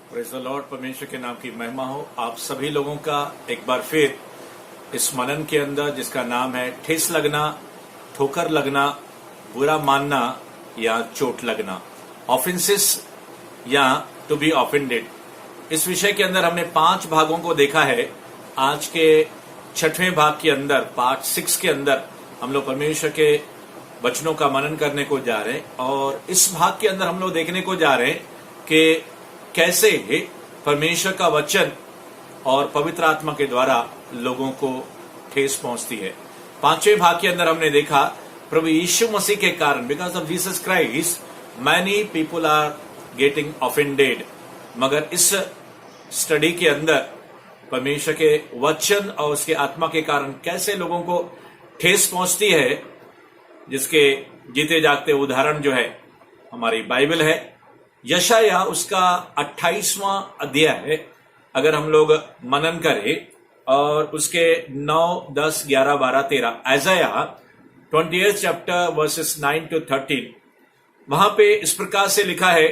Praise the Lord. परमेश्वर के नाम की महिमा हो। आप सभी लोगों का एक बार फिर इस मनन के अंदर, जिसका नाम है ठेस लगना, ठोकर लगना, बुरा मानना या चोट लगना, ऑफेंसेस या टू बी ऑफेंडेड। इस विषय के अंदर हमने 5 भागों को देखा है। आज के 6वें भाग के अंदर, पार्ट 6 के अंदर हम लोग परमेश्वर के वचनों का मनन करने को जा रहे हैं। और इस भाग के अंदर हम लोग देखने को जा रहे हैं कि कैसे परमेश्वर का वचन और पवित्र आत्मा के द्वारा लोगों को ठेस पहुंचती है। 5वें भाग के अंदर हमने देखा प्रभु यीशु मसीह के कारण, because of Jesus Christ many people are getting offended. मगर इस स्टडी के अंदर परमेश्वर के वचन और उसके आत्मा के कारण कैसे लोगों को ठेस पहुंचती है, जिसके जीते जागते उदाहरण जो है हमारी बाइबल है। यशाया उसका 28वां अध्याय है, अगर हम लोग मनन करें, और उसके 9, 10, 11, 12, 13, आइज़ाया 28th चैप्टर वर्सेस 9 to 13, वहां पे इस प्रकार से लिखा है,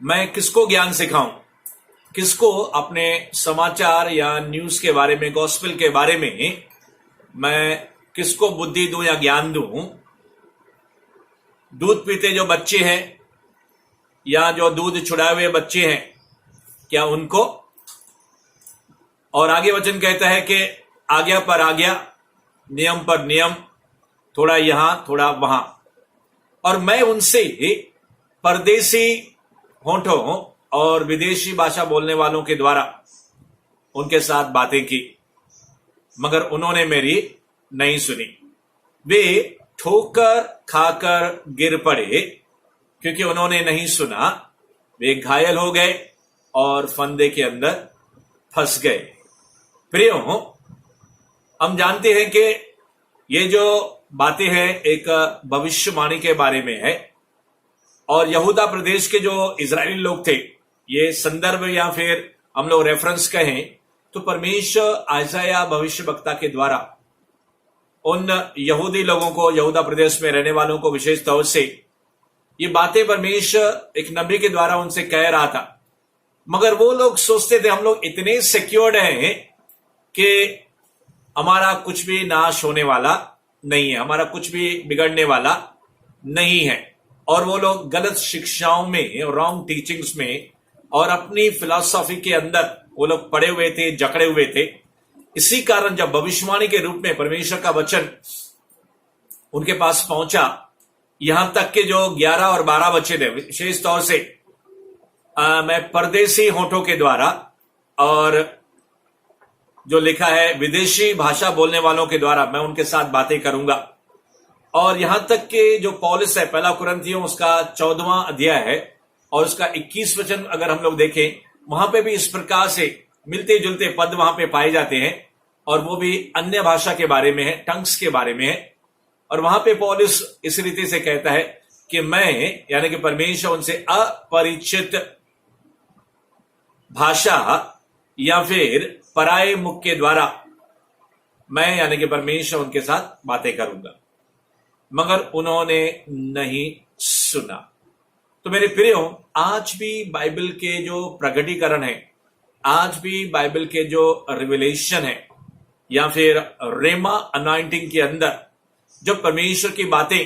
मैं किसको ज्ञान सिखाऊं, किसको अपने समाचार या न्यूज के बारे में, गॉस्पेल के बारे में मैं किसको बुद्धि दूं या ज्ञान दूं। दूध पीते जो बच्चे हैं या जो दूध छुड़ाए हुए बच्चे हैं, क्या उनको? और आगे वचन कहता है कि आज्ञा पर आज्ञा, नियम पर नियम, थोड़ा यहां थोड़ा वहां। और मैं उनसे परदेसी होठों और विदेशी भाषा बोलने वालों के द्वारा उनके साथ बातें की, मगर उन्होंने मेरी नहीं सुनी। वे ठोकर खाकर गिर पड़े क्योंकि उन्होंने नहीं सुना। वे घायल हो गए और फंदे के अंदर फंस गए। प्रियो, हम जानते हैं कि ये जो बातें हैं एक भविष्यवाणी के बारे में है। और यहूदा प्रदेश के जो इजरायली लोग थे, ये संदर्भ या फिर हम लोग रेफरेंस कहें तो परमेश्वर आइज़ाया भविष्यवक्ता के द्वारा उन यहूदी लोगों को, यहूदा प्रदेश में रहने वालों को विशेष तौर से ये बातें परमेश्वर एक नबी के द्वारा उनसे कह रहा था। मगर वो लोग सोचते थे हम लोग इतने सिक्योर्ड हैं कि हमारा कुछ भी नाश होने वाला नहीं है, हमारा कुछ भी बिगड़ने वाला नहीं है। और वो लोग गलत शिक्षाओं में, रॉन्ग टीचिंग्स में और अपनी फिलॉसफी के अंदर वो लोग पड़े हुए थे, जकड़े हुए थे। इसी कारण जब भविष्यवाणी के रूप में परमेश्वर का वचन उनके पास पहुंचा, यहां तक के जो 11 और 12 वचन है, विशेष तौर से मैं परदेसी होठों के द्वारा, और जो लिखा है विदेशी भाषा बोलने वालों के द्वारा मैं उनके साथ बातें करूंगा। और यहां तक के जो पौलुस है, पहला कुरिन्थियों उसका 14वां अध्याय है और उसका 21 वचन अगर हम लोग देखें, वहां पे भी इस प्रकार से मिलते जुलते पद वहां पे पाए जाते हैं, और वो भी अन्य भाषा के बारे में है, टंग्स के बारे में है। और वहां पे पौलुस इस रीति से कहता है कि मैं, यानी कि परमेश्वर उनसे अपरिचित भाषा या फिर पराये मुख के द्वारा मैं, यानी कि परमेश्वर उनके साथ बातें करूंगा, मगर उन्होंने नहीं सुना। तो मेरे प्रियो, आज भी बाइबल के जो प्रगटीकरण है, आज भी बाइबल के जो रिविलेशन है या फिर रेमा अनॉइंटिंग के अंदर जो परमेश्वर की बातें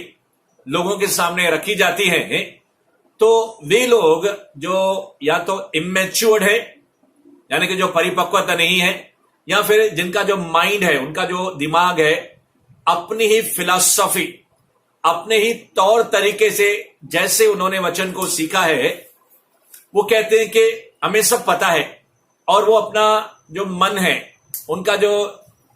लोगों के सामने रखी जाती हैं, तो वे लोग जो या तो इमेच्योर्ड है, यानी कि जो परिपक्वता नहीं है, या फिर जिनका जो माइंड है, उनका जो दिमाग है, अपनी ही फिलॉसफी, अपने ही तौर तरीके से जैसे उन्होंने वचन को सीखा है, वो कहते हैं कि हमें सब पता है। और वो अपना जो मन है, उनका जो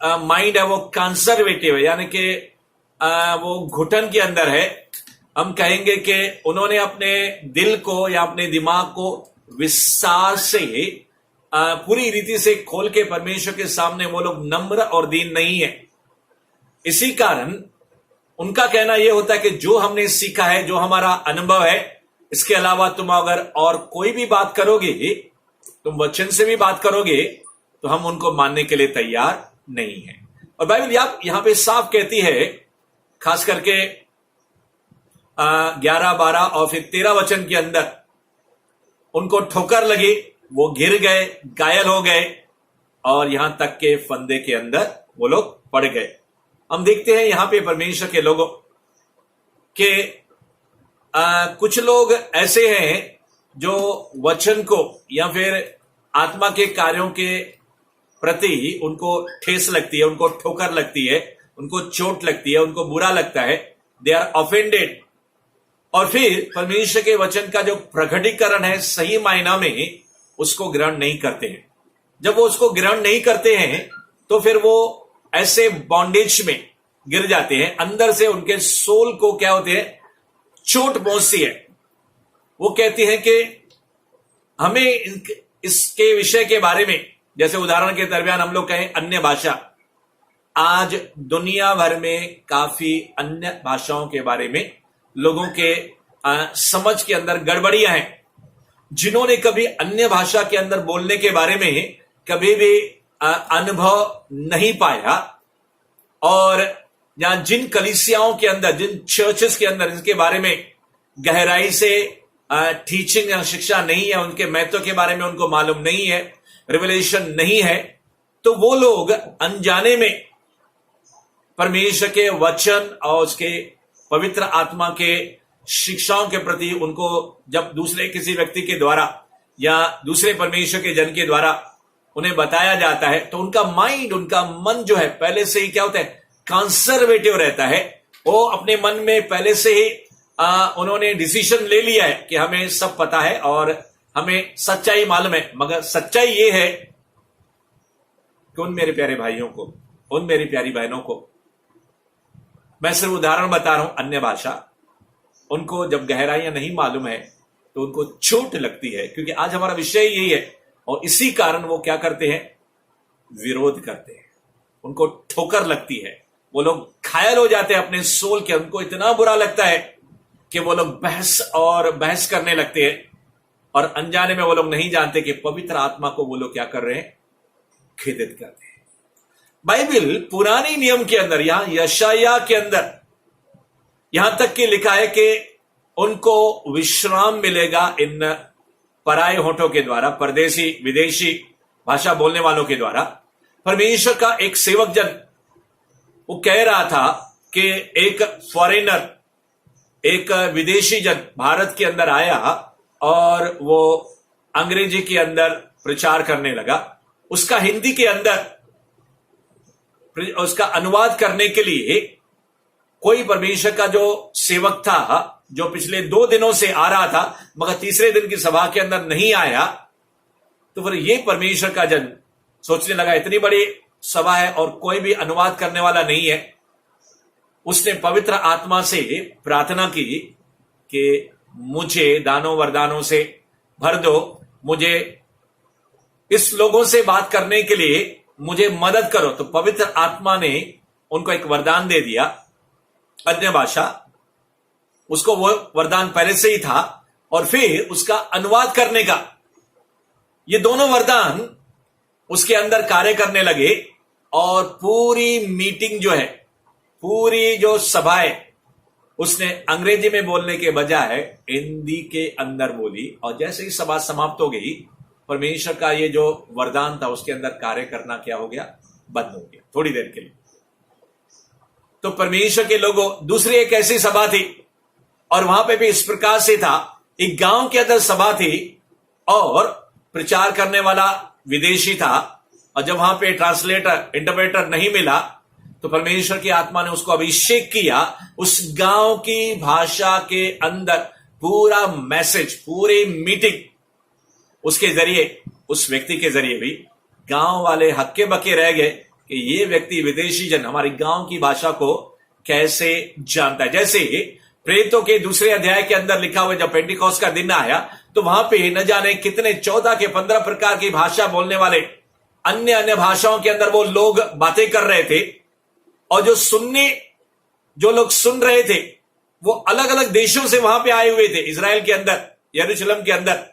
माइंड है, वो कंजर्वेटिव है, यानी कि वो घुटन के अंदर है। हम कहेंगे कि उन्होंने अपने दिल को या अपने दिमाग को विस्तार से पूरी रीति से खोल के परमेश्वर के सामने वो लोग नम्र और दीन नहीं है। इसी कारण उनका कहना यह होता है कि जो हमने सीखा है, जो हमारा अनुभव है, इसके अलावा तुम अगर और कोई भी बात करोगे, तुम वचन से भी बात करोगे, तो हम उनको मानने के लिए तैयार नहीं है। और बाइबल यहां पे साफ कहती है, खास करके 11, 12 और फिर 13 वचन के अंदर उनको ठोकर लगी, वो गिर गए, घायल हो गए और यहां तक के फंदे के अंदर वो लोग पड़ गए। हम देखते हैं यहां पे परमेश्वर के लोगों के कुछ लोग ऐसे हैं जो वचन को या फिर आत्मा के कार्यों के प्रति उनको ठेस लगती है, उनको ठोकर लगती है, उनको चोट लगती है, उनको बुरा लगता है, दे आर ऑफेंडेड। और फिर परमेश्वर के वचन का जो प्रकटीकरण है सही मायना में उसको ग्रहण नहीं करते हैं। जब वो उसको ग्रहण नहीं करते हैं तो फिर वो ऐसे बॉन्डेज में गिर जाते हैं, अंदर से उनके सोल को क्या होते हैं, चोट पहुंचती है। वो कहती हैं कि हमें इसके विषय के बारे में, जैसे उदाहरण के दरमियान हम लोग कहें अन्य भाषा, आज दुनिया भर में काफी अन्य भाषाओं के बारे में लोगों के समझ के अंदर गड़बड़ियां हैं। जिन्होंने कभी अन्य भाषा के अंदर बोलने के बारे में कभी भी अनुभव नहीं पाया, और या जिन कलीसियाओं के अंदर, जिन चर्चेस के अंदर इसके बारे में गहराई से टीचिंग या शिक्षा नहीं है, उनके महत्व के बारे में उनको मालूम नहीं है, रिवलेशन नहीं है, तो वो लोग अनजाने में परमेश्वर के वचन और उसके पवित्र आत्मा के शिक्षाओं के प्रति उनको जब दूसरे किसी व्यक्ति के द्वारा या दूसरे परमेश्वर के जन के द्वारा उन्हें बताया जाता है, तो उनका माइंड, उनका मन जो है पहले से ही क्या होता है, कंसर्वेटिव रहता है। वो अपने मन में पहले से ही उन्होंने डिसीजन ले लिया है कि हमें सब पता है और हमें सच्चाई मालूम है। मगर सच्चाई ये है कि उन मेरे प्यारे भाइयों को, उन मेरी प्यारी बहनों को, मैं सिर्फ उदाहरण बता रहा हूं, अन्य भाषा, उनको जब गहराइयां नहीं मालूम है तो उनको चोट लगती है, क्योंकि आज हमारा विषय यही है। और इसी कारण वो क्या करते हैं, विरोध करते हैं, उनको ठोकर लगती है, वो लोग घायल हो जाते हैं अपने सोल के, उनको इतना बुरा लगता है कि वो लोग बहस करने लगते हैं, और अनजाने में वो लोग नहीं जानते कि पवित्र आत्मा को वो लोग क्या कर रहे हैं, खेदित करते हैं। बाइबल पुराने नियम के अंदर, यहां यशाया के अंदर यहां तक कि लिखा है कि उनको विश्राम मिलेगा इन पराए होठों के द्वारा, परदेशी विदेशी भाषा बोलने वालों के द्वारा। परमेश्वर का एक सेवक जन वो कह रहा था कि एक फॉरेनर, एक विदेशी जन भारत के अंदर आया और वो अंग्रेजी के अंदर प्रचार करने लगा। उसका हिंदी के अंदर उसका अनुवाद करने के लिए कोई परमेश्वर का जो सेवक था, जो पिछले 2 दिनों से आ रहा था मगर तीसरे दिन की सभा के अंदर नहीं आया, तो फिर ये परमेश्वर का जन सोचने लगा इतनी बड़ी सभा है और कोई भी अनुवाद करने वाला नहीं है। उसने पवित्र आत्मा से प्रार्थना की कि मुझे दानों वरदानों से भर दो, मुझे इस लोगों से बात करने के लिए मुझे मदद करो। तो पवित्र आत्मा ने उनको एक वरदान दे दिया, अन्य भाषा। उसको वो वरदान पहले से ही था, और फिर उसका अनुवाद करने का, ये दोनों वरदान उसके अंदर कार्य करने लगे। और पूरी मीटिंग जो है, पूरी जो सभा है, उसने अंग्रेजी में बोलने के बजाय हिंदी के अंदर बोली। और जैसे ही सभा समाप्त हो गई, परमेश्वर का ये जो वरदान था उसके अंदर कार्य करना क्या हो गया, बंद हो गया थोड़ी देर के लिए। तो परमेश्वर के लोगों, दूसरी एक ऐसी सभा थी और वहां पे भी इस प्रकार से था, एक गांव के अंदर सभा थी और प्रचार करने वाला विदेशी था, और जब वहां पे ट्रांसलेटर, इंटरप्रेटर नहीं मिला तो परमेश्वर की आत्मा ने उसको अभिषेक किया, उस गांव की भाषा के अंदर पूरा मैसेज, पूरी मीटिंग उसके जरिए, उस व्यक्ति के जरिए भी गांव वाले हक्के बक्के रह गए कि ये व्यक्ति विदेशी जन हमारी गांव की भाषा को कैसे जानता है। जैसे प्रेरितों के 2 अध्याय के अंदर लिखा हुआ, जब पेंटिकॉस्ट का दिन आया तो वहां पे न जाने कितने 14 के 15 प्रकार की भाषा बोलने वाले अन्य अन्य भाषाओं के अंदर वो लोग बातें कर रहे थे, और जो लोग सुन रहे थे वो अलग अलग देशों से वहां पे आए हुए थे, इजराइल के अंदर, यरूशलेम के अंदर।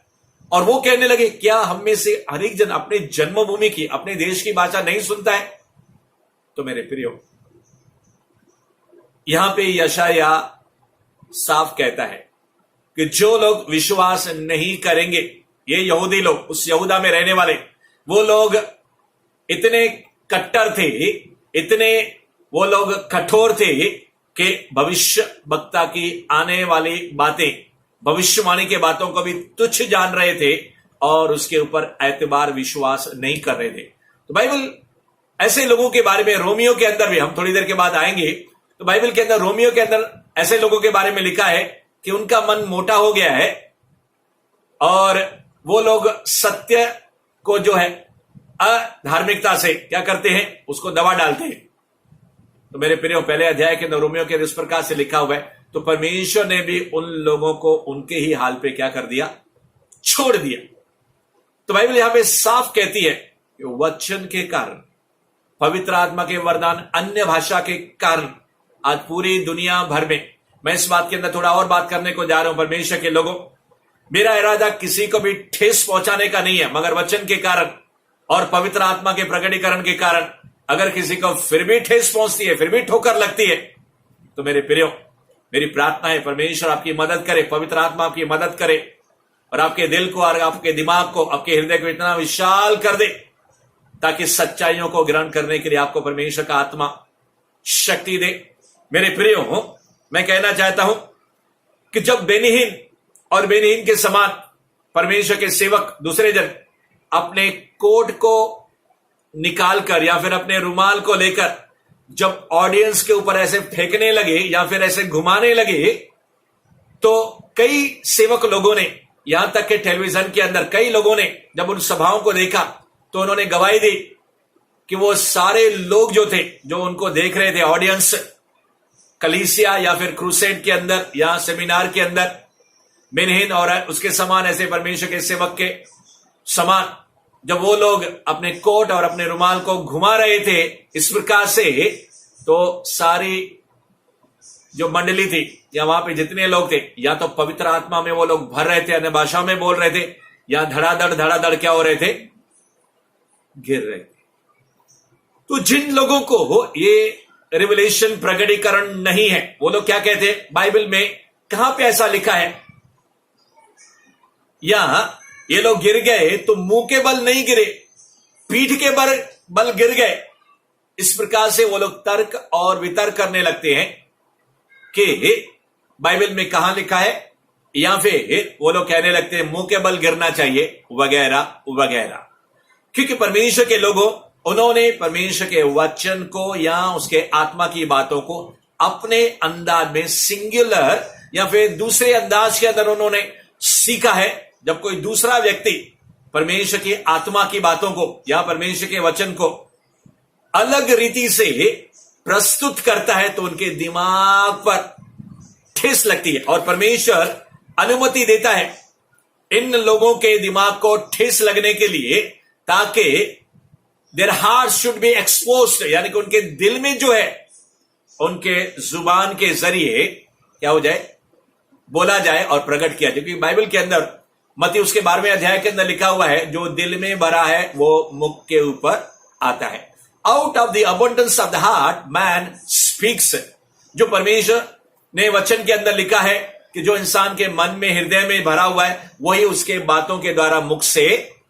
और वो कहने लगे, क्या हम में से हर एक जन अपने जन्मभूमि की, अपने देश की भाषा नहीं सुनता है? तो मेरे प्रियो, यहां पे यशाया साफ कहता है कि जो लोग विश्वास नहीं करेंगे ये यहूदी लोग, उस यहूदा में रहने वाले वो लोग इतने कट्टर थे, इतने वो लोग कठोर थे कि भविष्य वक्ता की आने वाली बातें, भविष्यवाणी के बातों को भी तुच्छ जान रहे थे और उसके ऊपर एतबार विश्वास नहीं कर रहे थे। तो बाइबल ऐसे लोगों के बारे में, रोमियो के अंदर भी, हम थोड़ी देर के बाद आएंगे, तो बाइबल के अंदर रोमियो के अंदर ऐसे लोगों के बारे में लिखा है कि उनका मन मोटा हो गया है और वो लोग सत्य को जो है अधार्मिकता से क्या करते हैं, उसको दबा डालते हैं। तो मेरे प्रियो, पहले अध्याय के अंदर रोमियो के इस प्रकार से लिखा हुआ है, तो परमेश्वर ने भी उन लोगों को उनके ही हाल पे क्या कर दिया, छोड़ दिया। तो बाइबल यहां पे साफ कहती है कि वचन के कारण, पवित्र आत्मा के वरदान, अन्य भाषा के कारण आज पूरी दुनिया भर में, मैं इस बात के अंदर थोड़ा और बात करने को जा रहा हूं। परमेश्वर के लोगों, मेरा इरादा किसी को भी ठेस पहुंचाने का नहीं है, मगर वचन के कारण और पवित्र आत्मा के प्रकटीकरण के कारण अगर किसी को फिर भी ठेस पहुंचती है, फिर भी ठोकर लगती है, तो मेरे प्रियो, मेरी प्रार्थना है परमेश्वर आपकी मदद करे, पवित्र आत्मा आपकी मदद करे और आपके दिल को और आपके दिमाग को, आपके हृदय को इतना विशाल कर दे ताकि सच्चाइयों को ग्रहण करने के लिए आपको परमेश्वर का आत्मा शक्ति दे। मेरे प्रियो, मैं कहना चाहता हूं कि जब बेनीहीन और बेनीहीन के समान परमेश्वर के सेवक, दूसरे जन अपने कोट को निकालकर या फिर अपने रुमाल को लेकर जब ऑडियंस के ऊपर ऐसे फेंकने लगे या फिर ऐसे घुमाने लगे, तो कई सेवक लोगों ने, यहां तक कि टेलीविजन के अंदर कई लोगों ने जब उन सभाओं को देखा तो उन्होंने गवाही दी कि वो सारे लोग जो थे, जो उनको देख रहे थे, ऑडियंस, कलीसिया या फिर क्रूसेड के अंदर या सेमिनार के अंदर, बेनीहीन और उसके समान ऐसे परमेश्वर के सेवक के समान जब वो लोग अपने कोट और अपने रुमाल को घुमा रहे थे इस प्रकार से, तो सारी जो मंडली थी या वहां पे जितने लोग थे, या तो पवित्र आत्मा में वो लोग भर रहे थे, अन्य भाषा में बोल रहे थे, या धड़ाधड़ क्या हो रहे थे, गिर रहे थे। तो जिन लोगों को ये रिवलेशन, प्रकटीकरण नहीं है, वो लोग क्या कहते हैं, बाइबल में कहां पे ऐसा लिखा है, या ये लोग गिर गए तो मुंह के बल नहीं गिरे, पीठ के बल गिर गए। इस प्रकार से वो लोग तर्क और वितर्क करने लगते हैं कि बाइबल में कहां लिखा है, या फिर वो लोग कहने लगते हैं मुंह के बल गिरना चाहिए, वगैरह वगैरह। क्योंकि परमेश्वर के लोगों, उन्होंने परमेश्वर के वचन को या उसके आत्मा की बातों को अपने अंदाज में, सिंगुलर या फिर दूसरे अंदाज के अंदर उन्होंने सीखा है। जब कोई दूसरा व्यक्ति परमेश्वर की आत्मा की बातों को या परमेश्वर के वचन को अलग रीति से प्रस्तुत करता है तो उनके दिमाग पर ठेस लगती है और परमेश्वर अनुमति देता है इन लोगों के दिमाग को ठेस लगने के लिए, ताकि their heart should be exposed, यानी कि उनके दिल में जो है, उनके जुबान के जरिए क्या हो जाए, बोला जाए और प्रकट किया जाए। क्योंकि बाइबल के अंदर मत्ती उसके 12वें अध्याय के अंदर लिखा हुआ है, जो दिल में भरा है वो मुख के ऊपर आता है। Out of the abundance of the heart man speaks. जो परमेश्वर ने वचन के अंदर लिखा है कि जो इंसान के मन में, हृदय में भरा हुआ है, वही उसके बातों के द्वारा मुख से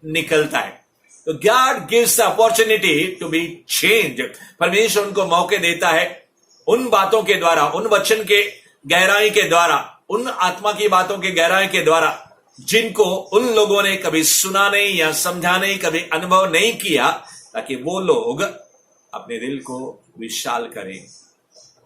निकलता है। तो God gives the opportunity to be change. परमेश्वर उनको मौके देता है उन बातों के द्वारा, उन वचन के गहराई के द्वारा, उन आत्मा की बातों के गहराई के द्वारा, जिनको उन लोगों ने कभी सुना नहीं या समझा नहीं, कभी अनुभव नहीं किया, ताकि वो लोग अपने दिल को विशाल करें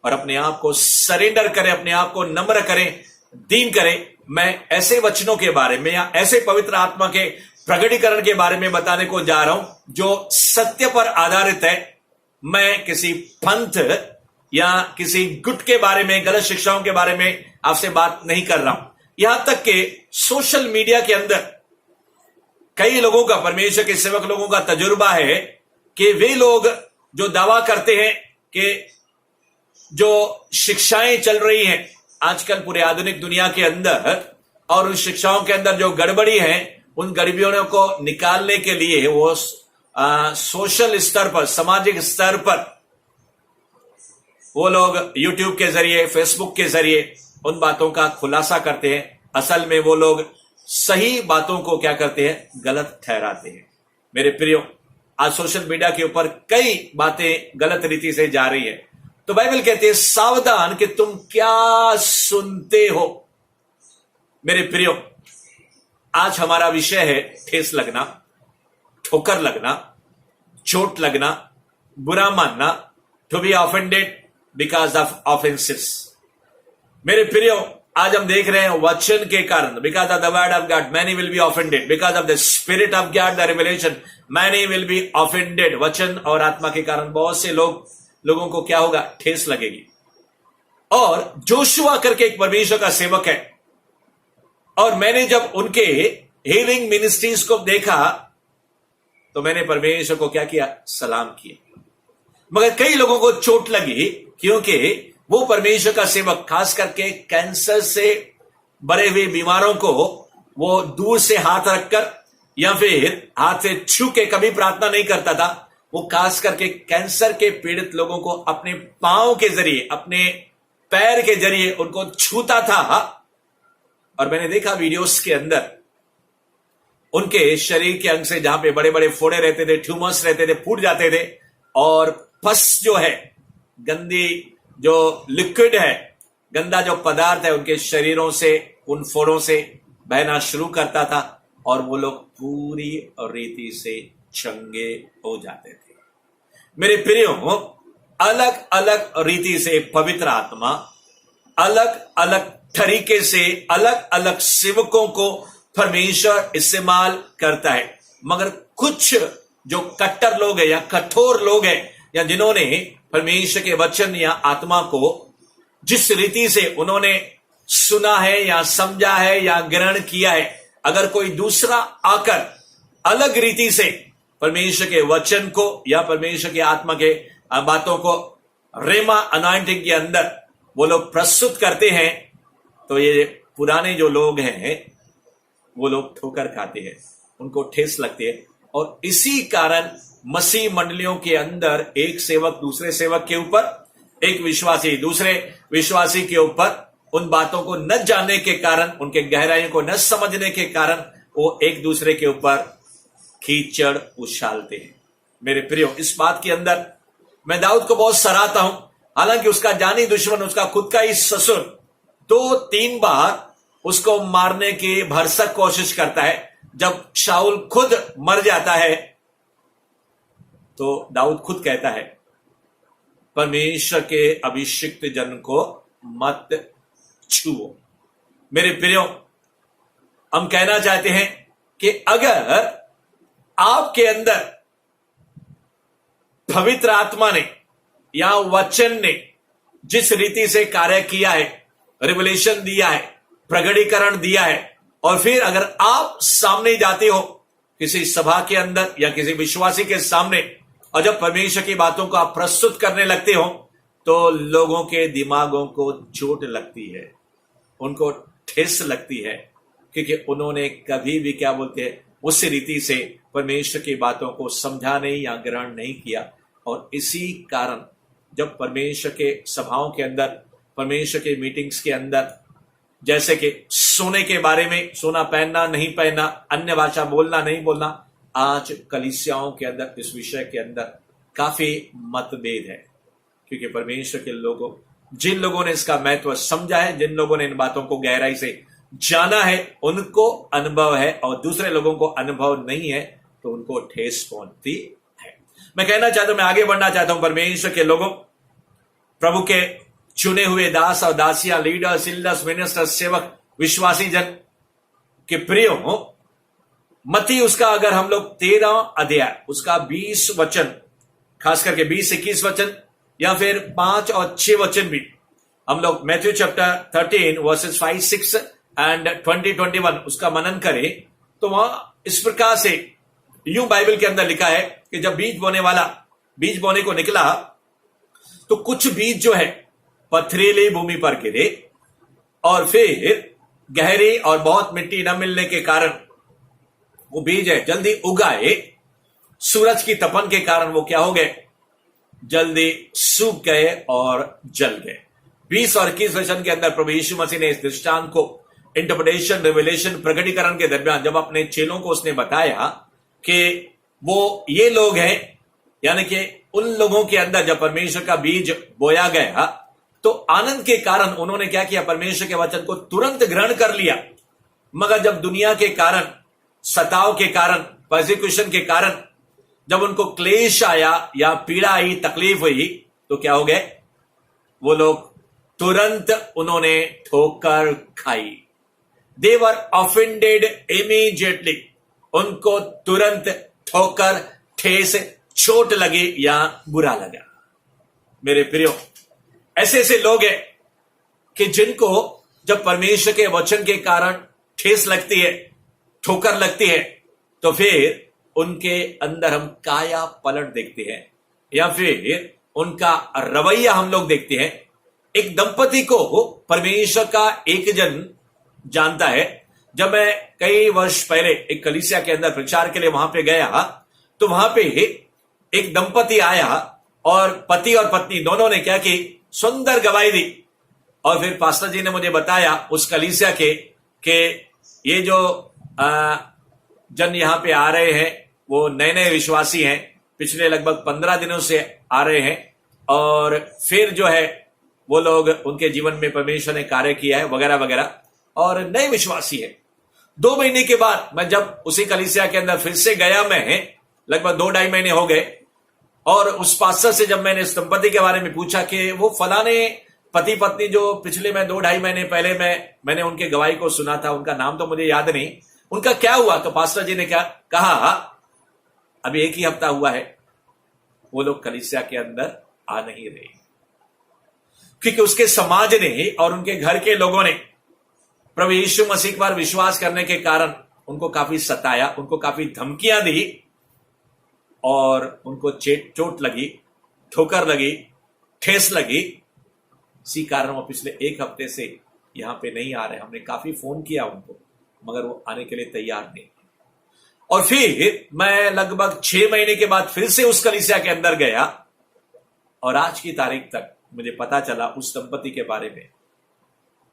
और अपने आप को सरेंडर करें, अपने आप को नम्र करें, दीन करें। मैं ऐसे वचनों के बारे में या ऐसे पवित्र आत्मा के प्रकटीकरण के बारे में बताने को जा रहा हूं जो सत्य पर आधारित है। मैं किसी पंथ या किसी गुट के बारे में, गलत शिक्षाओं के बारे में आपसे बात नहीं कर रहा हूं। यहां तक कि सोशल मीडिया के अंदर कई लोगों का, परमेश्वर के सेवक लोगों का तजुर्बा है कि वे लोग जो दावा करते हैं कि जो शिक्षाएं चल रही हैं आजकल पूरे आधुनिक दुनिया के अंदर, और उन शिक्षाओं के अंदर जो गड़बड़ी है, उन गड़बड़ियों को निकालने के लिए वो सोशल स्तर पर, सामाजिक स्तर पर वो लोग यूट्यूब के जरिए, फेसबुक के जरिए उन बातों का खुलासा करते हैं। असल में वो लोग सही बातों को क्या करते हैं, गलत ठहराते हैं। मेरे प्रियो, आज सोशल मीडिया के ऊपर कई बातें गलत रीति से जा रही है, तो बाइबल कहती है सावधान कि तुम क्या सुनते हो। मेरे प्रियो, आज हमारा विषय है ठेस लगना, ठोकर लगना, चोट लगना, बुरा मानना, to be offended because of offences. मेरे प्रियो, आज हम देख रहे हैं वचन के कारण, because of the word of God many will be offended, because of the spirit of God the revelation many will be offended. वचन और आत्मा के कारण बहुत से लोगों को क्या होगा, ठेस लगेगी। और जोशुआ करके एक परमेश्वर का सेवक है, और मैंने जब उनके हीलिंग मिनिस्ट्रीज को देखा तो मैंने परमेश्वर को क्या किया, सलाम किया। मगर कई लोगों को चोट लगी, क्योंकि वो परमेश्वर का सेवक खास करके कैंसर से भरे हुए बीमारों को वो दूर से हाथ रखकर या फिर हाथ से छू के कभी प्रार्थना नहीं करता था। वो खास करके कैंसर के पीड़ित लोगों को अपने पांव के जरिए, अपने पैर के जरिए उनको छूता था। और मैंने देखा वीडियोस के अंदर उनके शरीर के अंग से जहां पे बड़े बड़े फोड़े रहते थे, ट्यूमर्स रहते थे, फूट जाते थे, और पस जो है, गंदी जो लिक्विड है, गंदा जो पदार्थ है उनके शरीरों से, उन फोड़ों से बहना शुरू करता था, और वो लोग पूरी रीति से चंगे हो जाते थे। मेरे प्रियो, अलग अलग रीति से पवित्र आत्मा अलग अलग तरीके से अलग अलग सेवकों को परमेश्वर इस्तेमाल करता है। मगर कुछ जो कट्टर लोग हैं या कठोर लोग हैं, या जिन्होंने परमेश्वर के वचन या आत्मा को जिस रीति से उन्होंने सुना है या समझा है या ग्रहण किया है, अगर कोई दूसरा आकर अलग रीति से परमेश्वर के वचन को या परमेश्वर के आत्मा के बातों को रेमा अनॉइंटिंग के अंदर वो लोग प्रस्तुत करते हैं, तो ये पुराने जो लोग हैं वो लोग ठोकर खाते हैं, उनको ठेस लगती है। और इसी कारण मसीह मंडलियों के अंदर एक सेवक दूसरे सेवक के ऊपर, एक विश्वासी दूसरे विश्वासी के ऊपर, उन बातों को न जानने के कारण, उनके गहराइयों को न समझने के कारण वो एक दूसरे के ऊपर कीचड़ उछालते हैं। मेरे प्रियो, इस बात के अंदर मैं दाऊद को बहुत सराहता हूं। हालांकि उसका जानी दुश्मन, उसका खुद का ही ससुर 2-3 बार उसको मारने की भरसक कोशिश करता है। जब शाऊल खुद मर जाता है तो दाऊद खुद कहता है, परमेश्वर के अभिषिक्त जन को मत छुओ। मेरे प्रियो, हम कहना चाहते हैं कि अगर आपके अंदर पवित्र आत्मा ने या वचन ने जिस रीति से कार्य किया है, रिवलेशन दिया है, प्रगटीकरण दिया है, और फिर अगर आप सामने जाते हो किसी सभा के अंदर या किसी विश्वासी के सामने, और जब परमेश्वर की बातों को आप प्रस्तुत करने लगते हो, तो लोगों के दिमागों को चोट लगती है, उनको ठेस लगती है, क्योंकि उन्होंने कभी भी क्या बोलते हैं, उस रीति से परमेश्वर की बातों को समझा नहीं या ग्रहण नहीं किया। और इसी कारण जब परमेश्वर के सभाओं के अंदर, परमेश्वर के मीटिंग्स के अंदर, जैसे कि सोने के बारे में, सोना पहनना नहीं पहनना, अन्य भाषा बोलना नहीं बोलना, आज कलीसियाओं के अंदर इस विषय के अंदर काफी मतभेद है। क्योंकि परमेश्वर के लोगों, जिन लोगों ने इसका महत्व समझा है, जिन लोगों ने इन बातों को गहराई से जाना है, उनको अनुभव है, और दूसरे लोगों को अनुभव नहीं है तो उनको ठेस पहुंचती है। मैं कहना चाहता हूं, मैं आगे बढ़ना चाहता हूं, परमेश्वर के लोगों, प्रभु के चुने हुए दास और दासियां, लीडर्स, इल्डर्स, मिनिस्टर्स, सेवक, विश्वासी जन के प्रियो, मत्ती उसका अगर हम लोग 13 अध्याय उसका 20 वचन, खास करके 20-21 वचन या फिर 5 और 6 वचन भी हम लोग मैथ्यू चैप्टर 13 वर्सेस 5, 6 एंड 20-21 उसका मनन करें, तो वहां इस प्रकार से यूं बाइबल के अंदर लिखा है कि जब बीज बोने को निकला, तो कुछ बीज जो है पथरीली भूमि पर गिरे, और फिर गहरी और बहुत मिट्टी न मिलने के कारण वो बीज है जल्दी उगाए, सूरज की तपन के कारण वो क्या हो गए, जल्दी सूख गए और जल गए। 20 और 21 वचन के अंदर प्रभु यीशु मसीह ने इस दृष्टांत को इंटरप्रिटेशन, रिविलेशन, प्रकटीकरण के दरमियान जब अपने चेलों को उसने बताया कि वो ये लोग हैं, यानी कि उन लोगों के अंदर जब परमेश्वर का बीज बोया गया तो आनंद के कारण उन्होंने क्या किया, परमेश्वर के वचन को तुरंत ग्रहण कर लिया। मगर जब दुनिया के कारण, सताव के कारण, परसिक्यूशन के कारण जब उनको क्लेश आया या पीड़ा आई, तकलीफ हुई, तो क्या हो गए वो लोग, तुरंत उन्होंने ठोकर खाई। दे वर ऑफेंडेड इमीडिएटली, उनको तुरंत ठोकर, ठेस, चोट लगी या बुरा लगा। मेरे प्रियो, ऐसे ऐसे लोग हैं कि जिनको जब परमेश्वर के वचन के कारण ठेस लगती है, ठोकर लगती है, तो फिर उनके अंदर हम काया पलट देखते हैं या फिर उनका रवैया हम लोग देखते हैं। एक दंपति को परमेश्वर का एक जन जानता है। जब मैं कई वर्ष पहले एक कलीसिया के अंदर प्रचार के लिए वहां पे गया, तो वहां पे एक दंपति आया और पति और पत्नी दोनों ने क्या की, सुंदर गवाही दी। और फिर पास्टर जी ने मुझे बताया उस कलीसिया के कि ये जो जन यहां पे आ रहे हैं वो नए नए विश्वासी हैं, पिछले लगभग 15 दिनों से आ रहे हैं, और फिर जो है वो लोग, उनके जीवन में परमेश्वर ने कार्य किया है वगैरह वगैरह, और नए विश्वासी है। 2 महीने के बाद मैं जब उसी कलीसिया के अंदर फिर से गया, मैं लगभग 2-2.5 महीने हो गए, और उस पास्टर से जब मैंने इस दंपति के बारे में पूछा कि वो फलाने पति पत्नी जो पिछले मैं 2-2.5 महीने पहले मैंने उनके गवाही को सुना था, उनका नाम तो मुझे याद नहीं, उनका क्या हुआ? तो पास्टर जी ने क्या कहा, अभी 1 ही हफ्ता हुआ है, वो लोग कलीसिया के अंदर आ नहीं रहे, क्योंकि उसके समाज ने और उनके घर के लोगों ने प्रभु यीशु मसीह पर विश्वास करने के कारण उनको काफी सताया, उनको काफी धमकियां दी, और उनको चोट लगी, ठोकर लगी, ठेस लगी। इसी कारण वो पिछले 1 हफ्ते से यहां पे नहीं आ रहे। हमने काफी फोन किया उनको, मगर वो आने के लिए तैयार नहीं। और फिर मैं लगभग 6 महीने के बाद फिर से उस कलीसिया के अंदर गया, और आज की तारीख तक मुझे पता चला उस दंपति के बारे में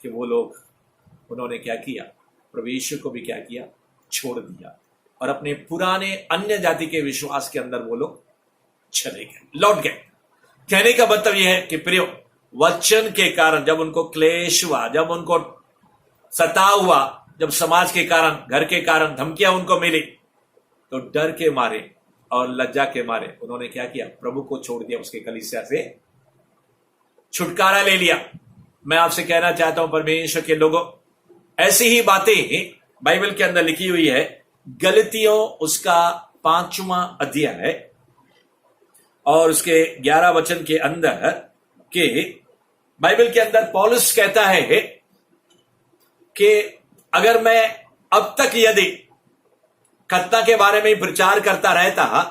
कि वो लोग, उन्होंने क्या किया, प्रभु यीशु को भी क्या किया, छोड़ दिया, और अपने पुराने अन्य जाति के विश्वास के अंदर वो लोग चले गए, लौट गए। कहने का मतलब यह है कि प्रियो, वचन के कारण जब उनको क्लेश हुआ, जब उनको सताव हुआ, जब समाज के कारण, घर के कारण धमकियां उनको मिली, तो डर के मारे और लज्जा के मारे उन्होंने क्या किया, प्रभु को छोड़ दिया, उसके कलीसिया से छुटकारा ले लिया। मैं आपसे कहना चाहता हूं परमेश्वर के लोगों, ऐसी ही बातें बाइबल के अंदर लिखी हुई है। गलतियों उसका 5वां अध्याय है और उसके 11 वचन के अंदर के बाइबल के अंदर पौलुस कहता है कि अगर मैं अब तक यदि खतना के बारे में प्रचार करता रहता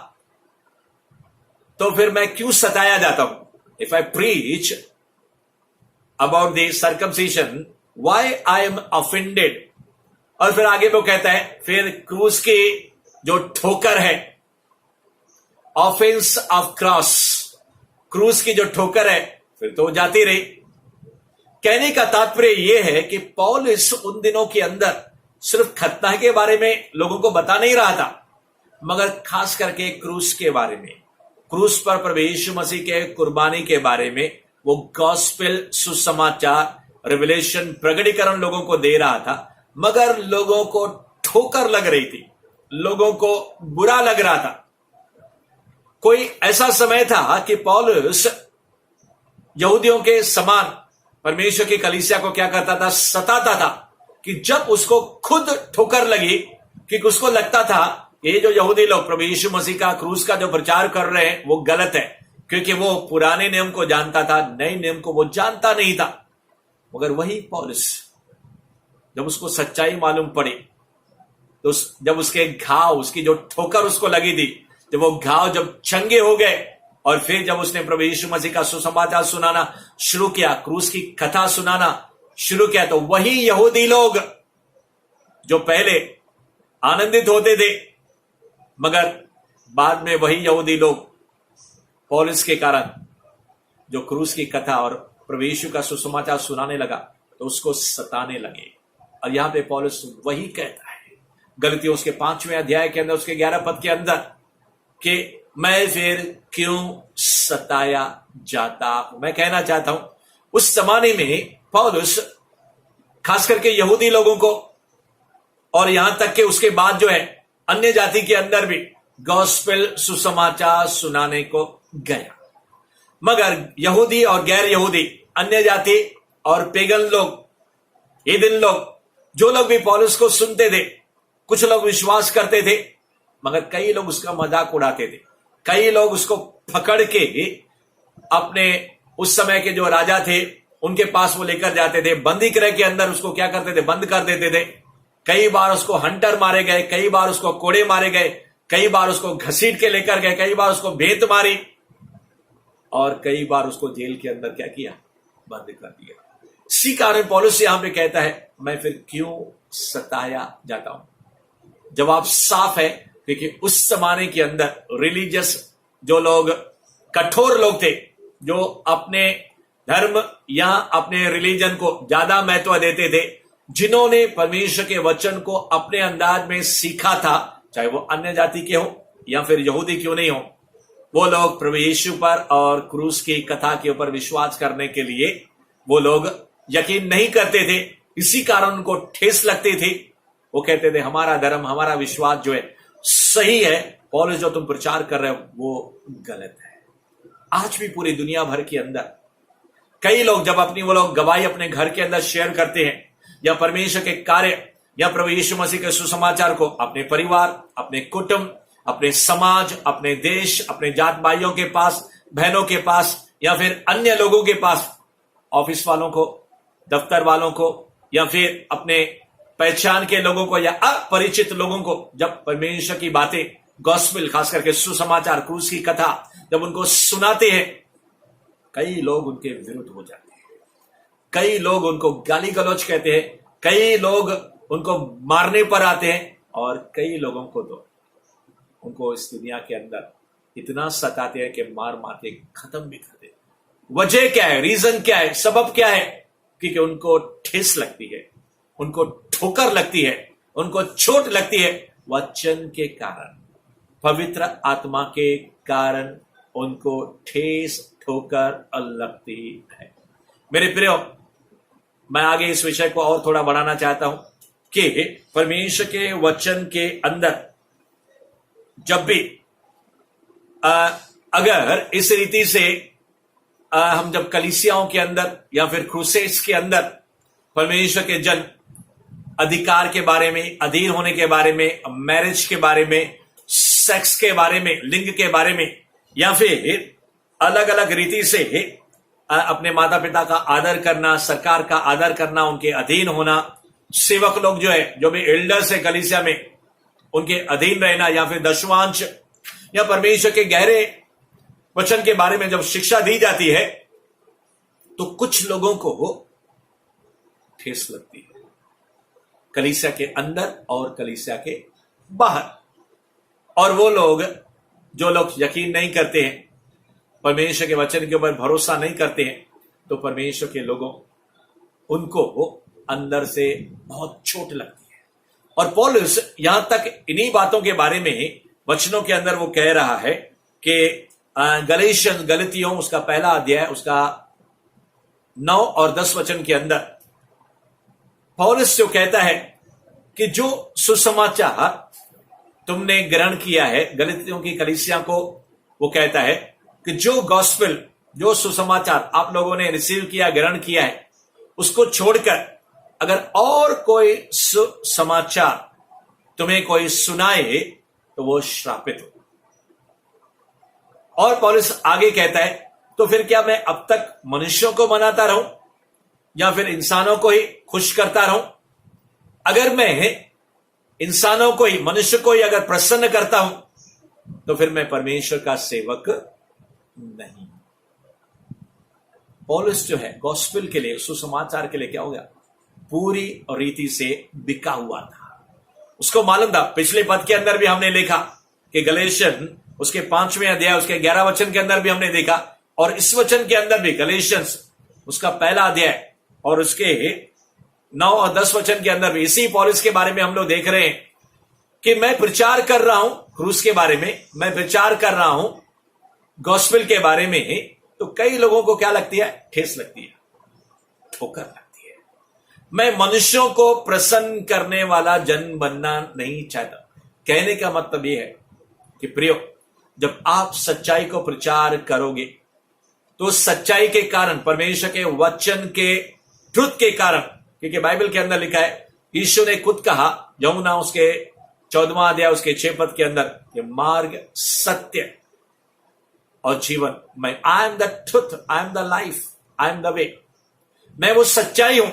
तो फिर मैं क्यों सताया जाता हूं। If I preach about the circumcision, why I am offended. और फिर आगे वो कहता है, फिर क्रूस की जो ठोकर है, ऑफेंस ऑफ क्रॉस, क्रूस की जो ठोकर है, फिर तो जाती रही। कहने का तात्पर्य यह है कि पौलुस उन दिनों के अंदर सिर्फ खतना के बारे में लोगों को बता नहीं रहा था, मगर खास करके क्रूस के बारे में, क्रूस पर प्रभु यीशु मसीह के कुर्बानी के बारे में वो गॉस्पेल, सुसमाचार, रिविलेशन, प्रकटीकरण लोगों को दे रहा था। मगर लोगों को ठोकर लग रही थी, लोगों को बुरा लग रहा था। कोई ऐसा समय था कि पौलुस यहूदियों के समान परमेश्वर की कलीसिया को क्या करता था, सताता था, कि जब उसको खुद ठोकर लगी, कि उसको लगता था ये जो यहूदी लोग प्रभु यीशु मसीह का क्रूस का जो प्रचार कर रहे हैं वो गलत है, क्योंकि वो पुराने नियम को जानता था, नए नियम को वो जानता नहीं था। मगर वही पौलुस, जब उसको सच्चाई मालूम पड़ी, तो जब उसके घाव, उसकी जो ठोकर उसको लगी थी, जब वो घाव जब चंगे हो गए, और फिर जब उसने प्रभु यीशु मसीह का सुसमाचार सुनाना शुरू किया, क्रूस की कथा सुनाना शुरू किया, तो वही यहूदी लोग जो पहले आनंदित होते थे, मगर बाद में वही यहूदी लोग पौलुस के कारण जो क्रूस की कथा और प्रभु यीशु का सुसमाचार सुनाने लगा, तो उसको सताने लगे, और यहां पे पौलुस वही कहता है गलतियों उसके 5वें अध्याय के अंदर उसके 11 पद के अंदर कि मैं फिर क्यों सताया जाता हूं। मैं कहना चाहता हूं उस जमाने में पौलुस खास करके यहूदी लोगों को और यहां तक कि उसके बाद जो है अन्य जाति के अंदर भी गॉस्पेल सुसमाचार सुनाने को गया। मगर यहूदी और गैर यहूदी अन्य जाति और पेगन लोग ये दिन लोग जो लोग भी पौलुस को सुनते थे, कुछ लोग विश्वास करते थे मगर कई लोग उसका मजाक उड़ाते थे। कई लोग उसको पकड़ के अपने उस समय के जो राजा थे उनके पास वो लेकर जाते थे, बंदी गृह के अंदर उसको क्या करते थे, बंद कर देते थे। कई बार उसको हंटर मारे गए, कई बार उसको कोड़े मारे गए, कई बार उसको घसीट के लेकर गए, कई बार उसको भेंत मारी और कई बार उसको जेल के अंदर क्या किया, बंद कर दिया। इसी कारण पौलुस यहां पे कहता है मैं फिर क्यों सताया जाता हूं। जवाब साफ है क्योंकि उस जमाने के अंदर रिलीजियस जो लोग कठोर लोग थे, जो अपने धर्म या अपने रिलीजन को ज्यादा महत्व देते थे, जिन्होंने परमेश्वर के वचन को अपने अंदाज में सीखा था, चाहे वो अन्य जाति के हो या फिर यहूदी क्यों नहीं हो, वो लोग प्रभु यीशु पर और क्रूस की कथा के ऊपर विश्वास करने के लिए वो लोग यकीन नहीं करते थे। इसी कारण उनको ठेस लगती थी। वो कहते थे हमारा धर्म, हमारा विश्वास जो है सही है, पौलुस जो तुम प्रचार कर रहे हो वो गलत है। आज भी पूरी दुनिया भर के अंदर कई लोग जब अपनी वो लोग गवाही अपने घर के अंदर शेयर करते हैं या परमेश्वर के कार्य या प्रभु यीशु मसीह के सुसमाचार को अपने परिवार, अपने कुटुंब, अपने समाज, अपने देश, अपने जात भाइयों के पास, बहनों के पास या फिर अन्य लोगों के पास, ऑफिस वालों को, दफ्तर वालों को या फिर अपने पहचान के लोगों को या अपरिचित लोगों को जब परमेश्वर की बातें, गॉस्पेल, खास करके सुसमाचार, क्रूस की कथा जब उनको सुनाते हैं, कई लोग उनके विरुद्ध हो जाते हैं, कई लोग उनको गाली गलौज कहते हैं, कई लोग उनको मारने पर आते हैं और कई लोगों को तो उनको इस दुनिया के अंदर इतना सताते हैं कि मार मार के खत्म भी कर देते। वजह क्या है, रीजन क्या है, सबब क्या है? क्योंकि उनको ठेस लगती है, उनको ठोकर लगती है, उनको चोट लगती है वचन के कारण, पवित्र आत्मा के कारण उनको ठेस ठोकर लगती है। मेरे प्रियो, मैं आगे इस विषय को और थोड़ा बढ़ाना चाहता हूं कि परमेश्वर के वचन के अंदर जब भी अगर इस रीति से हम जब कलीसियाओं के अंदर या फिर क्रूसेड्स के अंदर परमेश्वर के जन अधिकार के बारे में, अधीन होने के बारे में, मैरिज के बारे में, सेक्स के बारे में, लिंग के बारे में या फिर अलग अलग रीति से अपने माता पिता का आदर करना, सरकार का आदर करना, उनके अधीन होना, सेवक लोग जो है, जो भी एल्डर्स है कलीसिया में, उनके अधीन रहना या फिर दशवांश या परमेश्वर के गहरे वचन के बारे में जब शिक्षा दी जाती है तो कुछ लोगों को ठेस लगती है, कलीसिया के अंदर और कलीसिया के बाहर। और वो लोग जो लोग यकीन नहीं करते हैं, परमेश्वर के वचन के ऊपर भरोसा नहीं करते हैं, तो परमेश्वर के लोगों उनको अंदर से बहुत चोट लगती है। और पौलुस यहां तक इन्हीं बातों के बारे में वचनों के अंदर वो कह रहा है कि गलेशियन, गलतियों उसका पहला अध्याय उसका 9 और 10 वचन के अंदर पौलुस जो कहता है कि जो सुसमाचार तुमने ग्रहण किया है, गलतियों की कलीसिया को वो कहता है कि जो गॉस्पेल, जो सुसमाचार आप लोगों ने रिसीव किया, ग्रहण किया है, उसको छोड़कर अगर और कोई सुसमाचार तुम्हें कोई सुनाए तो वो श्रापित हो। और पौलुस आगे कहता है तो फिर क्या मैं अब तक मनुष्यों को मनाता रहूं या फिर इंसानों को ही खुश करता रहूं? अगर मैं इंसानों को ही, मनुष्य को ही अगर प्रसन्न करता हूं तो फिर मैं परमेश्वर का सेवक नहीं। पौलुस जो है गॉस्पेल के लिए, सुसमाचार के लिए क्या हो गया, पूरी रीति से बिका हुआ था। उसको मालूम था, पिछले पद के अंदर भी हमने देखा कि गलेशियन उसके 5वें अध्याय उसके 11 वचन के अंदर भी हमने देखा, और इस वचन के अंदर भी गलेशियंस उसका पहला अध्याय और उसके 9 और 10 वचन के अंदर भी इसी पौलुस के बारे में हम लोग देख रहे हैं कि मैं प्रचार कर रहा हूं क्रूस के बारे में, मैं प्रचार कर रहा हूं गॉस्पेल के बारे में, तो कई लोगों को क्या लगती है? ठेस लगती है, ठोकर लगती है। मैं मनुष्यों को प्रसन्न करने वाला जन बनना नहीं चाहता। कहने का मतलब यह है कि प्रियो, जब आप सच्चाई को प्रचार करोगे तो सच्चाई के कारण, परमेश्वर के वचन के ट्रुथ के कारण, क्योंकि बाइबल के अंदर लिखा है, यीशु ने खुद कहा यूहन्ना उसके 14वां अध्याय उसके 6 पद के अंदर, ये मार्ग, सत्य और जीवन, मैं I am the truth, I am the life, I am the way, मैं वो सच्चाई हूं।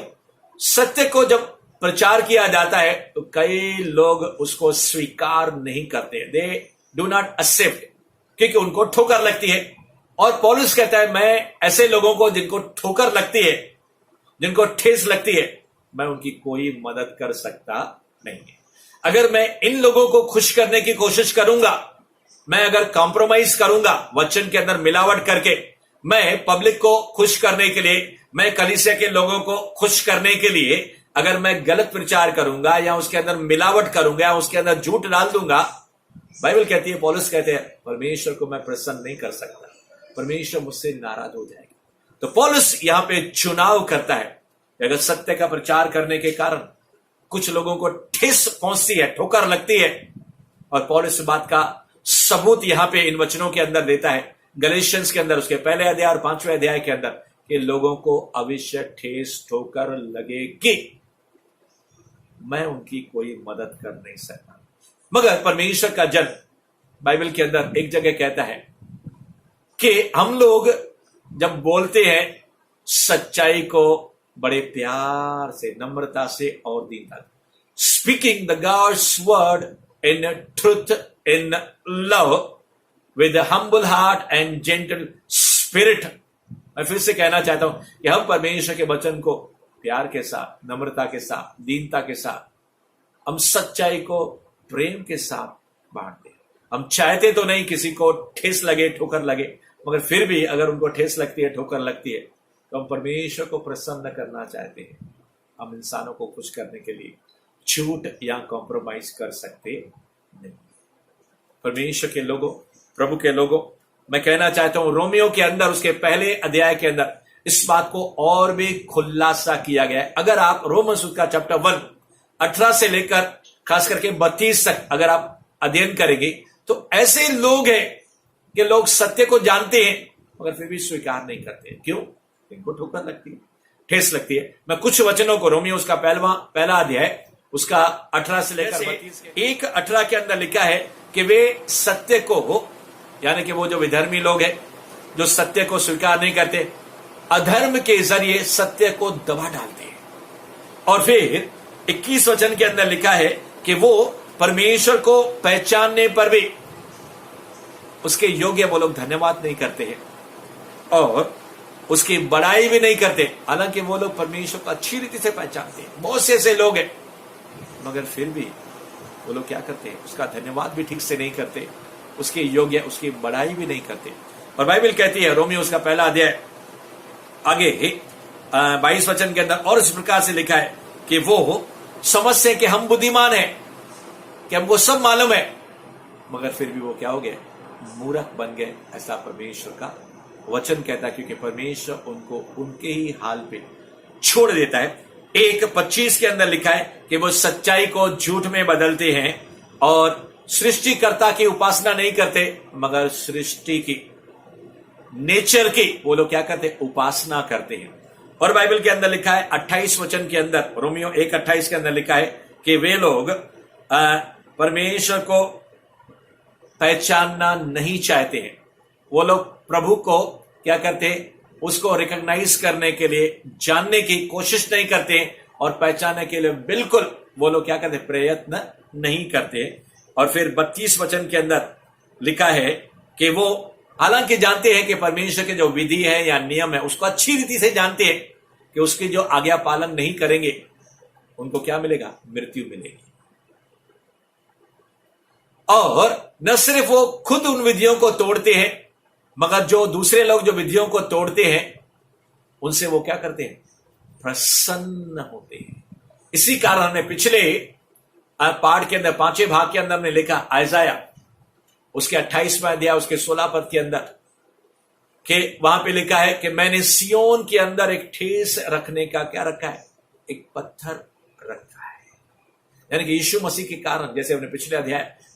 सत्य को जब प्रचार किया जाता है तो कई लोग उसको स्वीकार नहीं करते, दे डू नॉट एक्सेप्ट, क्योंकि उनको ठोकर लगती है। और पौलुस कहता है मैं ऐसे लोगों को जिनको ठोकर लगती है, जिनको ठेस लगती है, मैं उनकी कोई मदद कर सकता नहीं है। अगर मैं इन लोगों को खुश करने की कोशिश करूंगा, मैं अगर कॉम्प्रोमाइज करूंगा वचन के अंदर मिलावट करके, मैं पब्लिक को खुश करने के लिए, मैं कलीसिया के लोगों को खुश करने के लिए अगर मैं गलत प्रचार करूंगा या उसके अंदर मिलावट करूंगा या उसके अंदर झूठ डाल दूंगा, बाइबल कहती है, पौलुस कहते हैं, परमेश्वर को मैं प्रसन्न नहीं कर सकता, परमेश्वर मुझसे नाराज हो जाएगा। तो पौलुस यहां पे चुनाव करता है। अगर सत्य का प्रचार करने के कारण कुछ लोगों को ठेस पहुंचती है, ठोकर लगती है, और पौलुस इस बात का सबूत यहां पे इन वचनों के अंदर देता है, गलेशियंस के अंदर उसके पहले अध्याय और 5वें अध्याय के अंदर, कि लोगों को अवश्य ठेस ठोकर लगेगी, मैं उनकी कोई मदद कर नहीं सकता। मगर परमेश्वर का जन, बाइबल के अंदर एक जगह कहता है कि हम लोग जब बोलते हैं सच्चाई को बड़े प्यार से, नम्रता से और दीनता, speaking the gods word in truth in love with humble heart and gentle spirit. मैं फिर से कहना चाहता हूं कि हम परमेश्वर के वचन को प्यार के साथ, नम्रता के साथ, दीनता के साथ, हम सच्चाई को प्रेम के साथ बांटते हैं। हम चाहते तो नहीं किसी को ठेस लगे, ठोकर लगे, मगर फिर भी अगर उनको ठेस लगती है, ठोकर लगती है, तो हम परमेश्वर को प्रसन्न करना चाहते हैं। हम इंसानों को खुश करने के लिए झूठ या कॉम्प्रोमाइज कर सकते नहीं। परमेश्वर के लोगों, प्रभु के लोगों, मैं कहना चाहता हूं रोमियो के अंदर उसके पहले अध्याय के अंदर इस बात को और भी खुलासा किया गया है। अगर आप रोमन्स का चैप्टर 1 18 से लेकर खास करके 32 तक अगर आप अध्ययन करेंगे तो ऐसे लोग हैं कि लोग सत्य को जानते हैं मगर फिर भी स्वीकार नहीं करते। क्यों? इनको ठोकर लगती है, ठेस लगती है। मैं कुछ वचनों को, रोमियो उसका पहला अध्याय उसका 18 से लेकर 32 1 18 के अंदर लिखा है कि वे सत्य को, यानी कि वो जो विधर्मी लोग हैं जो सत्य को स्वीकार नहीं करते, अधर्म के जरिए सत्य को दबा डालते हैं। और फिर 21 वचन के अंदर लिखा है कि वो परमेश्वर को पहचानने पर भी उसके योग्य वो लोग धन्यवाद नहीं करते हैं और उसकी बड़ाई भी नहीं करते। हालांकि वो लोग परमेश्वर को अच्छी रीति से पहचानते हैं, बहुत से ऐसे लोग हैं, मगर फिर भी वो लोग क्या करते हैं? उसका धन्यवाद भी ठीक से नहीं करते, उसके योग्य उसकी बड़ाई भी नहीं करते। और बाइबल कहती है, रोमियो उसका पहला अध्याय आगे 22 वचन के अंदर और इस प्रकार से लिखा है कि वो समझते हैं कि हम बुद्धिमान हैं, कि हमको सब मालूम है, मगर फिर भी वो क्या हो गए? मूर्ख बन गए। ऐसा परमेश्वर का वचन कहता है, क्योंकि परमेश्वर उनको उनके ही हाल पे छोड़ देता है। 1:25 के अंदर लिखा है कि वो सच्चाई को झूठ में बदलते हैं और सृष्टिकर्ता की उपासना नहीं करते, मगर सृष्टि की, नेचर की वो लोग क्या करते? उपासना करते हैं। और बाइबल के अंदर लिखा है 28 वचन के अंदर, रोमियो 1:28 के अंदर लिखा है कि वे लोग परमेश्वर को पहचानना नहीं चाहते हैं। वो लोग प्रभु को क्या करते हैं? उसको रिकॉग्नाइज करने के लिए जानने की कोशिश नहीं करते और पहचानने के लिए बिल्कुल वो लोग क्या करते? प्रयत्न नहीं करते। और फिर 32 वचन के अंदर लिखा है कि वो हालांकि जानते हैं कि परमेश्वर के जो विधि है या नियम है उसको अच्छी रीति से जानते हैं कि उसकी जो आज्ञा पालन नहीं करेंगे उनको क्या मिलेगा? मृत्यु मिलेगी। और न सिर्फ वो खुद उन विधियों को तोड़ते हैं, मगर जो दूसरे लोग जो विधियों को तोड़ते हैं उनसे वो क्या करते हैं? प्रसन्न होते हैं। इसी कारण हमने पिछले पाठ के अंदर 5वें भाग के अंदर हमने लिखा आयजाया उसके 28वां अध्याय उसके 16 पद के अंदर कि वहां पे लिखा है कि मैंने सियोन के अंदर एक ठेस रखने का क्या रखा है, एक पत्थर रखा है। यानी कि यीशु मसीह के कारण, जैसे हमने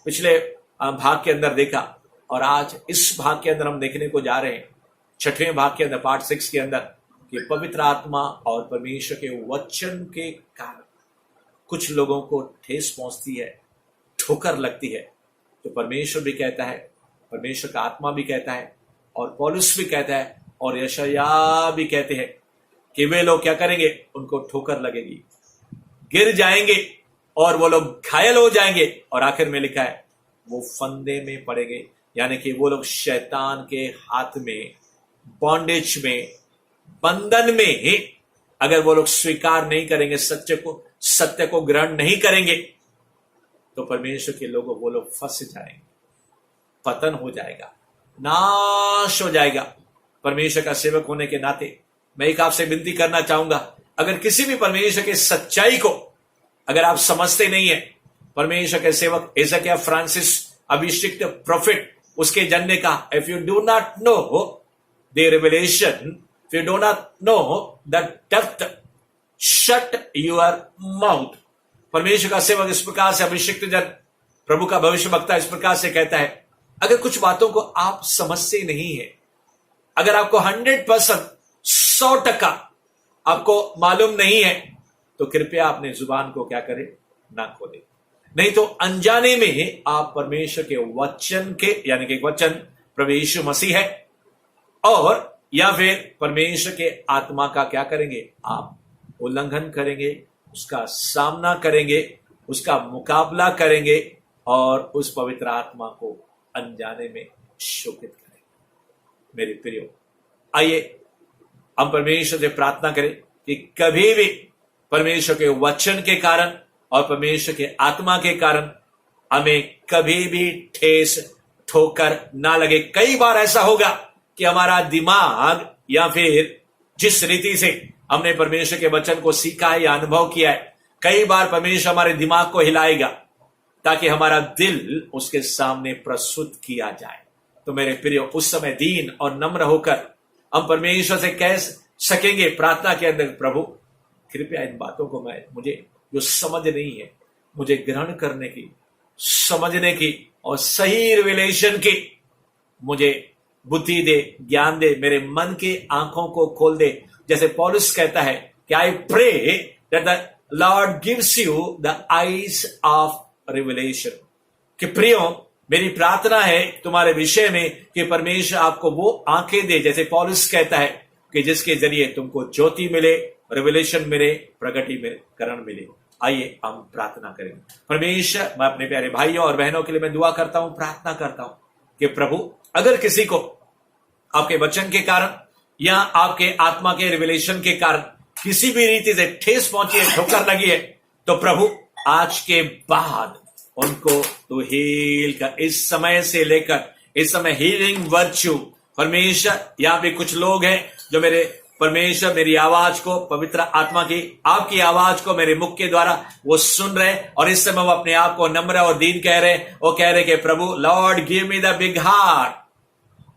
पिछले भाग के अंदर देखा और आज इस भाग के अंदर हम देखने को जा रहे हैं 6वें भाग के अंदर पार्ट 6 के अंदर कि पवित्र आत्मा और परमेश्वर के वचन के कारण कुछ लोगों को ठेस पहुंचती है, ठोकर लगती है। तो परमेश्वर भी कहता है, परमेश्वर का आत्मा भी कहता है और पौलुस भी कहता है और यशायाह भी कहते हैं कि वे लोग क्या करेंगे, उनको ठोकर लगेगी, गिर जाएंगे और वो लोग घायल हो जाएंगे और आखिर में लिखा है वो फंदे में पड़ेंगे। यानी कि वो लोग शैतान के हाथ में, बॉन्डेज में, बंधन में अगर वो लोग स्वीकार नहीं करेंगे, सत्य को ग्रहण नहीं करेंगे, तो परमेश्वर के लोगों वो लोग फंस जाएंगे, पतन हो जाएगा, नाश हो जाएगा। परमेश्वर का सेवक होने के नाते मैं एक आपसे विनती करना चाहूंगा, अगर किसी भी परमेश्वर के सच्चाई को अगर आप समझते नहीं है, परमेश्वर के सेवक एजकिया फ्रांसिस अभिषिक्त प्रोफेट उसके जानने का, if you do not know the revelation, if you do not know the depth, shut your mouth. परमेश्वर का सेवक इस प्रकार से अभिषिक्त जन, प्रभु का भविष्य वक्ता इस प्रकार से कहता है, अगर कुछ बातों को आप समझते नहीं है, अगर आपको 100%, 100% आपको मालूम नहीं है, तो कृपया अपने जुबान को क्या करें, ना खोलें। नहीं तो अनजाने में आप परमेश्वर के वचन के, यानी कि वचन प्रभु यीशु मसीह है, और या फिर परमेश्वर के आत्मा का क्या करेंगे, आप उल्लंघन करेंगे, उसका सामना करेंगे, उसका मुकाबला करेंगे और उस पवित्र आत्मा को अनजाने में शोकित करेंगे। मेरे प्रियो, आइए हम परमेश्वर से प्रार्थना करें कि कभी भी परमेश्वर के वचन के कारण और परमेश्वर के आत्मा के कारण हमें कभी भी ठेस ठोकर ना लगे। कई बार ऐसा होगा कि हमारा दिमाग या फिर जिस रीति से हमने परमेश्वर के वचन को सीखा है या अनुभव किया है, कई बार परमेश्वर हमारे दिमाग को हिलाएगा ताकि हमारा दिल उसके सामने प्रस्तुत किया जाए। तो मेरे प्रिय, उस समय दीन और नम्र होकर हम परमेश्वर से कह सकेंगे प्रार्थना के अंदर, प्रभु कृपया इन बातों को मुझे जो समझ नहीं है, मुझे ग्रहण करने की, समझने की और सही रिविलेशन की मुझे बुद्धि दे, ज्ञान दे, मेरे मन की आंखों को खोल दे। जैसे पौलुस कहता है कि I pray that the Lord gives you the eyes of revelation, कि प्रियो मेरी प्रार्थना है तुम्हारे विषय में कि परमेश्वर आपको वो आंखें दे, जैसे पौलुस कहता है कि जिसके जरिए तुमको ज्योति मिले, रिविलेशन मिले, प्रगटीकरण मिले। आइए हम प्रार्थना करेंगे। परमेश्वर, मैं अपने प्यारे भाइयों और बहनों के लिए मैं दुआ करता हूं, प्रार्थना करता हूं कि प्रभु अगर किसी को आपके वचन के कारण या आपके आत्मा के रिविलेशन के कारण किसी भी रीति से ठेस पहुंची है, ठोकर लगी है, तो प्रभु आज के बाद उनको तो हील कर, इस समय से लेकर इस समय हीलिंग वर्च्यू परमेश्वर। यहाँ पे कुछ लोग हैं जो मेरे परमेश्वर मेरी आवाज को, पवित्र आत्मा की आपकी आवाज को मेरे मुख के द्वारा वो सुन रहे और इस समय वो अपने आप को नम्र और दीन कह रहे, वो कह रहे कि प्रभु Lord give me the big heart.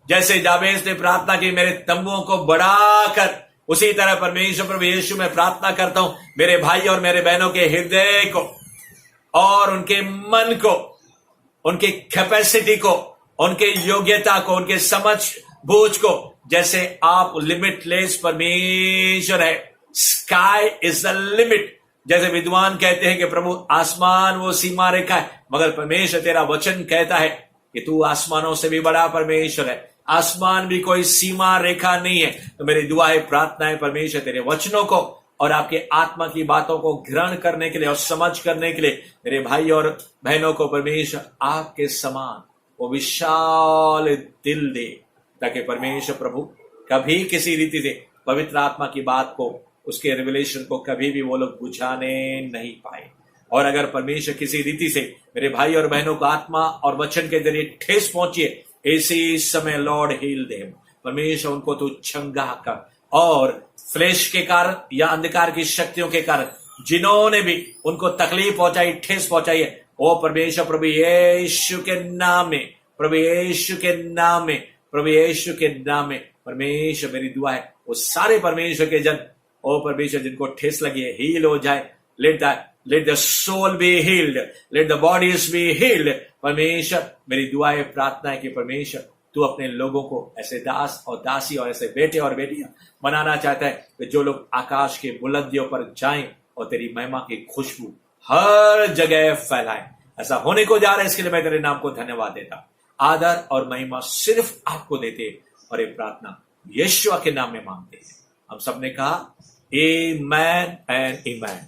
जैसे जाबेज ने प्रार्थना की मेरे तंबुओं को बढ़ाकर, उसी तरह परमेश्वर प्रभु यीशु में प्रार्थना करता हूं मेरे भाई और मेरे बहनों के हृदय को और उनके मन को, उनकी कैपेसिटी को, उनके योग्यता को, उनके समझ बूझ को, जैसे आप लिमिटलेस परमेश्वर है, स्काई इज द लिमिट। जैसे विद्वान कहते हैं कि प्रभु आसमान वो सीमा रेखा है, मगर परमेश्वर तेरा वचन कहता है कि तू आसमानों से भी बड़ा परमेश्वर है, आसमान भी कोई सीमा रेखा नहीं है। तो मेरी दुआ है, प्रार्थना है परमेश्वर तेरे वचनों को और आपके आत्मा की बातों को ग्रहण करने के लिए और समझ करने के लिए मेरे भाई और बहनों को परमेश्वर आपके समान वो विशाल दिल दे, ताकि परमेश्वर प्रभु कभी किसी रीति से पवित्र आत्मा की बात को, उसके रिविलेशन को कभी भी वो लोग बुझाने नहीं पाए। और अगर परमेश्वर किसी रीति से मेरे भाई और बहनों को आत्मा और वचन के जरिए ठेस पहुंचिए, इसी समय लॉर्ड हील दे परमेश्वर, उनको तू चंगा कर और फ्लेश के कारण या अंधकार की शक्तियों के कारण जिन्होंने भी उनको तकलीफ पहुंचाई, ठेस पहुंचाई है, ओ परमेश्वर, प्रभु यीशु के नाम में, प्रभु यीशु के नाम में, प्रभु यीशु के नाम में, परमेश्वर मेरी दुआ है वो सारे परमेश्वर के जन, ओ परमेश्वर जिनको ठेस लगी है, हील हो जाए। Let the soul be healed, let the bodies be healed. परमेश्वर मेरी दुआ है, प्रार्थना है कि परमेश्वर तू अपने लोगों को ऐसे दास और दासी और ऐसे बेटे और बेटियां बनाना चाहता है कि जो लोग आकाश के बुलंदियों पर जाएं और तेरी महिमा की खुशबू हर जगह फैलाएं। ऐसा होने को जा रहा है, इसके लिए मैं तेरे नाम को धन्यवाद देता, आदर और महिमा सिर्फ आपको देते, और ये प्रार्थना यीशु के नाम में मांगते हैं। हम सबने कहा आमेन एंड आमेन।